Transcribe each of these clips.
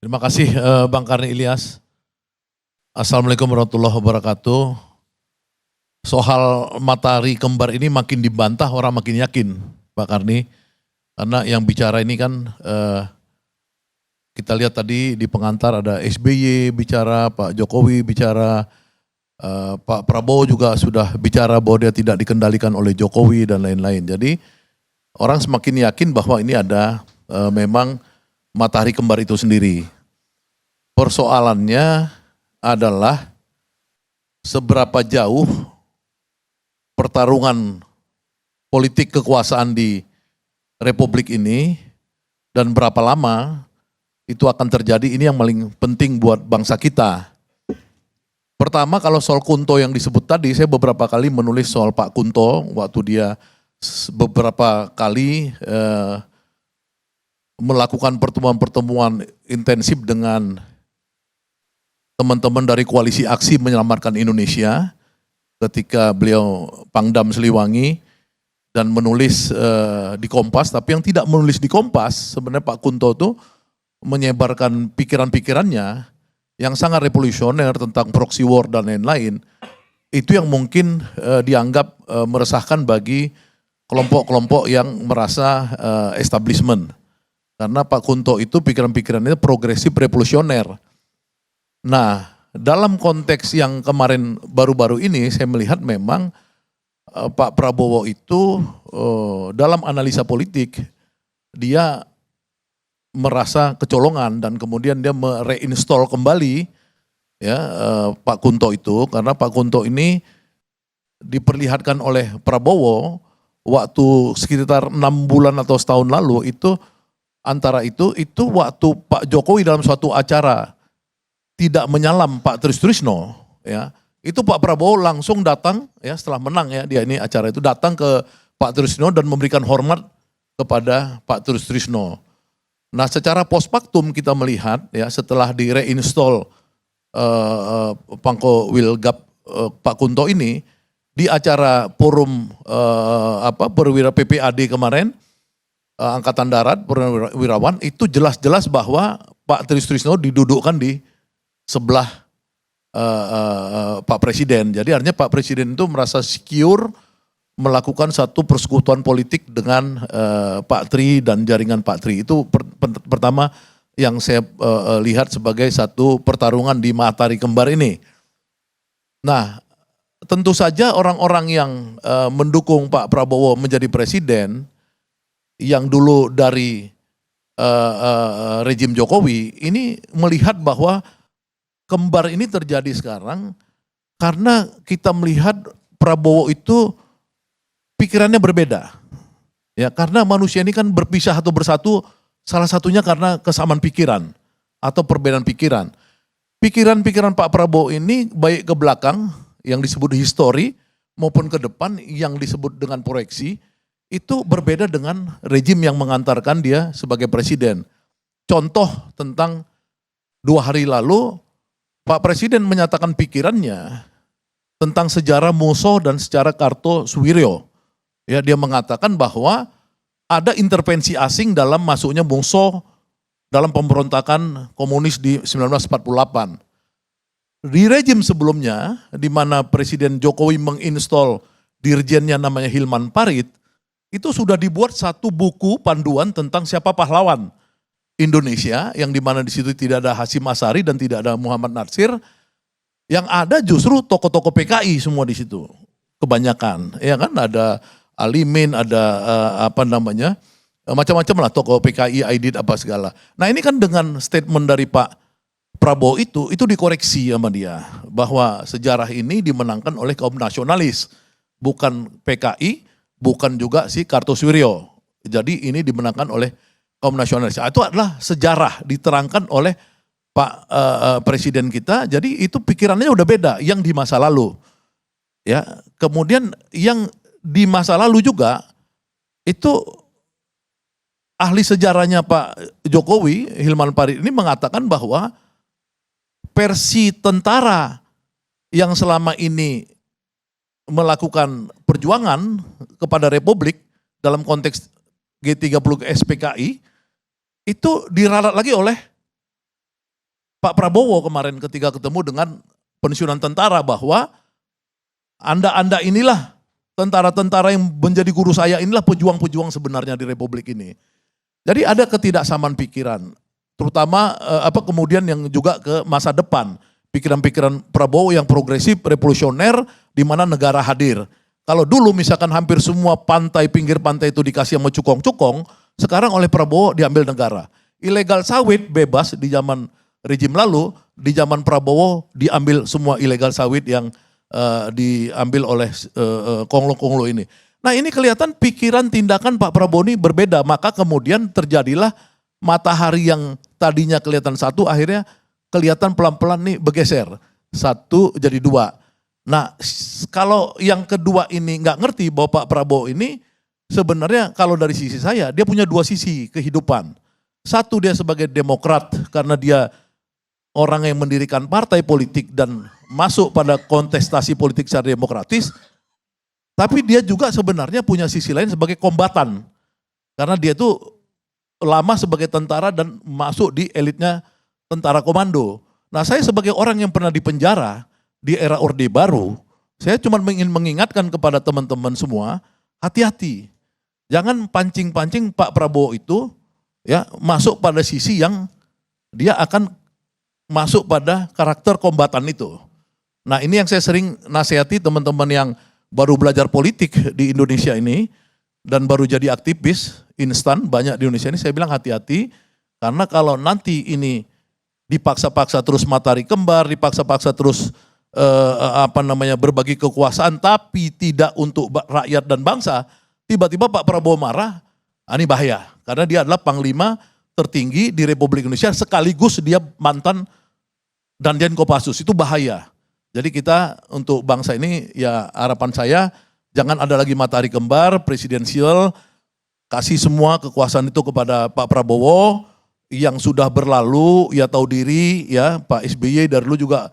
Terima kasih Bang Karni Ilyas. Assalamualaikum warahmatullahi wabarakatuh. Soal matahari kembar ini makin dibantah, orang makin yakin Pak Karni. Karena yang bicara ini kan kita lihat tadi di pengantar ada SBY bicara, Pak Jokowi bicara, Pak Prabowo juga sudah bicara bahwa dia tidak dikendalikan oleh Jokowi dan lain-lain. Jadi orang semakin yakin bahwa ini ada memang matahari kembar itu sendiri. Persoalannya adalah seberapa jauh pertarungan politik kekuasaan di Republik ini dan berapa lama itu akan terjadi, ini yang paling penting buat bangsa kita. Pertama, kalau soal Kunto yang disebut tadi, saya beberapa kali menulis soal Pak Kunto waktu dia beberapa kali melakukan pertemuan-pertemuan intensif dengan teman-teman dari Koalisi Aksi Menyelamatkan Indonesia ketika beliau Pangdam Siliwangi dan menulis di Kompas. Tapi yang tidak menulis di Kompas, sebenarnya Pak Kunto itu menyebarkan pikiran-pikirannya yang sangat revolusioner tentang proxy war dan lain-lain. Itu yang mungkin dianggap meresahkan bagi kelompok-kelompok yang merasa establishment. Karena Pak Kunto itu pikiran-pikirannya progresif revolusioner. Nah, dalam konteks yang kemarin baru-baru ini saya melihat memang Pak Prabowo itu dalam analisa politik dia merasa kecolongan dan kemudian dia mereinstall kembali ya Pak Kunto itu, karena Pak Kunto ini diperlihatkan oleh Prabowo waktu sekitar 6 bulan atau setahun lalu itu antara itu waktu Pak Jokowi dalam suatu acara tidak menyalam Pak Trisno ya, itu Pak Prabowo langsung datang ya setelah menang ya dia ini acara itu, datang ke Pak Trisno dan memberikan hormat kepada Pak Trisno. Nah, secara post factum kita melihat ya setelah di reinstall Pangko Wilgap Pak Kunto ini di acara forum perwira PPAD kemarin Angkatan Darat Perwirawan itu jelas-jelas bahwa Pak Trisno didudukkan di sebelah Pak Presiden. Jadi artinya Pak Presiden itu merasa secure melakukan satu persekutuan politik dengan Pak Tri dan jaringan Pak Tri. Itu pertama yang saya lihat sebagai satu pertarungan di matahari kembar ini. Nah, tentu saja orang-orang yang mendukung Pak Prabowo menjadi presiden yang dulu dari rejim Jokowi ini melihat bahwa kembar ini terjadi sekarang karena kita melihat Prabowo itu pikirannya berbeda. Ya, karena manusia ini kan berpisah atau bersatu salah satunya karena kesamaan pikiran atau perbedaan pikiran. Pikiran-pikiran Pak Prabowo ini baik ke belakang yang disebut histori maupun ke depan yang disebut dengan proyeksi itu berbeda dengan rejim yang mengantarkan dia sebagai presiden. Contoh tentang 2 hari lalu Pak Presiden menyatakan pikirannya tentang sejarah Muso dan sejarah Kartosuwiryo. Ya, dia mengatakan bahwa ada intervensi asing dalam masuknya Muso dalam pemberontakan komunis di 1948. Di rejim sebelumnya, di mana Presiden Jokowi menginstall dirjennya namanya Hilman Parit, itu sudah dibuat satu buku panduan tentang siapa pahlawan Indonesia, yang dimana di situ tidak ada Hasyim Asyari dan tidak ada Muhammad Natsir, yang ada justru tokoh-tokoh PKI semua di situ, kebanyakan, ya kan, ada Alimin, ada macam-macam lah tokoh PKI, Aidit apa segala. Nah ini kan dengan statement dari Pak Prabowo itu dikoreksi sama dia bahwa sejarah ini dimenangkan oleh kaum nasionalis, bukan PKI, bukan juga si Kartosuwiryo. Jadi ini dimenangkan oleh kaum nasionalis. Itu adalah sejarah diterangkan oleh Pak Presiden kita. Jadi itu pikirannya udah beda yang di masa lalu. Ya, kemudian yang di masa lalu juga itu ahli sejarahnya Pak Jokowi, Hilman Parit ini mengatakan bahwa versi tentara yang selama ini melakukan perjuangan kepada Republik dalam konteks G30 SPKI itu diralat lagi oleh Pak Prabowo kemarin ketika ketemu dengan pensiunan tentara bahwa Anda inilah tentara-tentara yang menjadi guru saya, inilah pejuang-pejuang sebenarnya di Republik ini. Jadi ada ketidaksamaan pikiran, terutama kemudian yang juga ke masa depan. Pikiran-pikiran Prabowo yang progresif, revolusioner, di mana negara hadir. Kalau dulu misalkan hampir semua pantai, pinggir pantai itu dikasih sama cukong-cukong, sekarang oleh Prabowo diambil negara. Ilegal sawit bebas di zaman rejim lalu, di zaman Prabowo diambil semua ilegal sawit yang diambil oleh konglo-konglo ini. Nah ini kelihatan pikiran tindakan Pak Prabowo ini berbeda, maka kemudian terjadilah matahari yang tadinya kelihatan satu, akhirnya kelihatan pelan-pelan nih bergeser, satu jadi dua. Nah kalau yang kedua ini nggak ngerti bahwa Pak Prabowo ini sebenarnya kalau dari sisi saya, dia punya dua sisi kehidupan. Satu dia sebagai demokrat karena dia orang yang mendirikan partai politik dan masuk pada kontestasi politik secara demokratis, tapi dia juga sebenarnya punya sisi lain sebagai kombatan. Karena dia tuh lama sebagai tentara dan masuk di elitnya tentara komando. Nah saya sebagai orang yang pernah dipenjara di era Orde Baru, saya cuma ingin mengingatkan kepada teman-teman semua, hati-hati. Jangan pancing-pancing Pak Prabowo itu ya masuk pada sisi yang dia akan masuk pada karakter kombatan itu. Nah ini yang saya sering nasihati teman-teman yang baru belajar politik di Indonesia ini dan baru jadi aktivis instan banyak di Indonesia ini, saya bilang hati-hati karena kalau nanti ini dipaksa-paksa terus matahari kembar, dipaksa-paksa terus berbagi kekuasaan tapi tidak untuk rakyat dan bangsa, tiba-tiba Pak Prabowo marah, ini bahaya karena dia adalah panglima tertinggi di Republik Indonesia sekaligus dia mantan Danjen Kopassus, itu bahaya. Jadi kita untuk bangsa ini ya harapan saya jangan ada lagi matahari kembar, presidensial, kasih semua kekuasaan itu kepada Pak Prabowo yang sudah berlalu, ya tahu diri ya Pak SBY dari dulu juga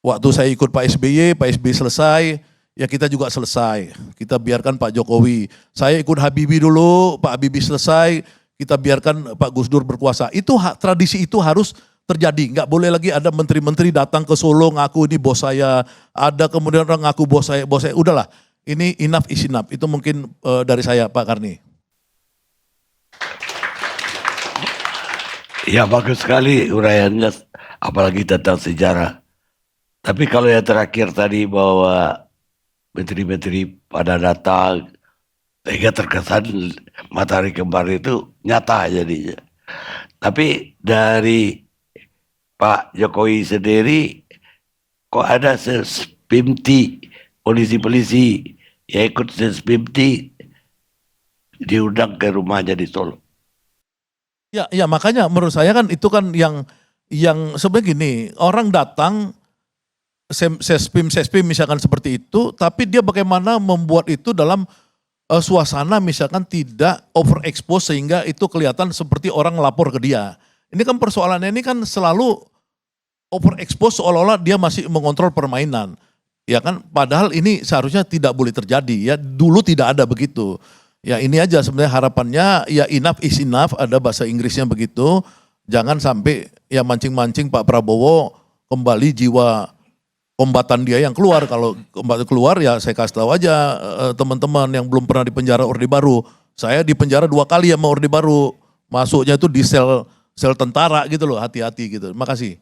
waktu saya ikut Pak SBY selesai, ya kita juga selesai, kita biarkan Pak Jokowi. Saya ikut Habibie dulu, Pak Habibie selesai, kita biarkan Pak Gus Dur berkuasa. Itu tradisi itu harus terjadi, nggak boleh lagi ada menteri-menteri datang ke Solo ngaku ini bos saya, ada kemudian orang ngaku bos saya, udahlah, ini enough is enough. Itu mungkin dari saya Pak Karni. Ya bagus sekali uraiannya, apalagi tentang sejarah. Tapi kalau yang terakhir tadi bahwa menteri-menteri pada datang, sehingga terkesan matahari kembar itu nyata jadinya. Tapi dari Pak Jokowi sendiri, kok ada sespimti polisi-polisi yang ikut sespimti diundang ke rumahnya di Solo. Ya makanya menurut saya kan itu kan yang sebenarnya gini, orang datang sespim misalkan seperti itu, tapi dia bagaimana membuat itu dalam suasana misalkan tidak overexpose sehingga itu kelihatan seperti orang lapor ke dia. Ini kan persoalannya ini kan selalu overexpose seolah-olah dia masih mengontrol permainan. Ya kan, padahal ini seharusnya tidak boleh terjadi ya, dulu tidak ada begitu. Ya ini aja sebenarnya harapannya, ya enough is enough, ada bahasa Inggrisnya begitu. Jangan sampai ya mancing-mancing Pak Prabowo kembali jiwa kombatan dia yang keluar. Kalau kembali keluar ya saya kasih tahu aja teman-teman yang belum pernah di penjara Orde Baru. Saya di penjara 2 kali sama Orde Baru. Masuknya itu di sel tentara gitu loh, hati-hati gitu. Terima kasih.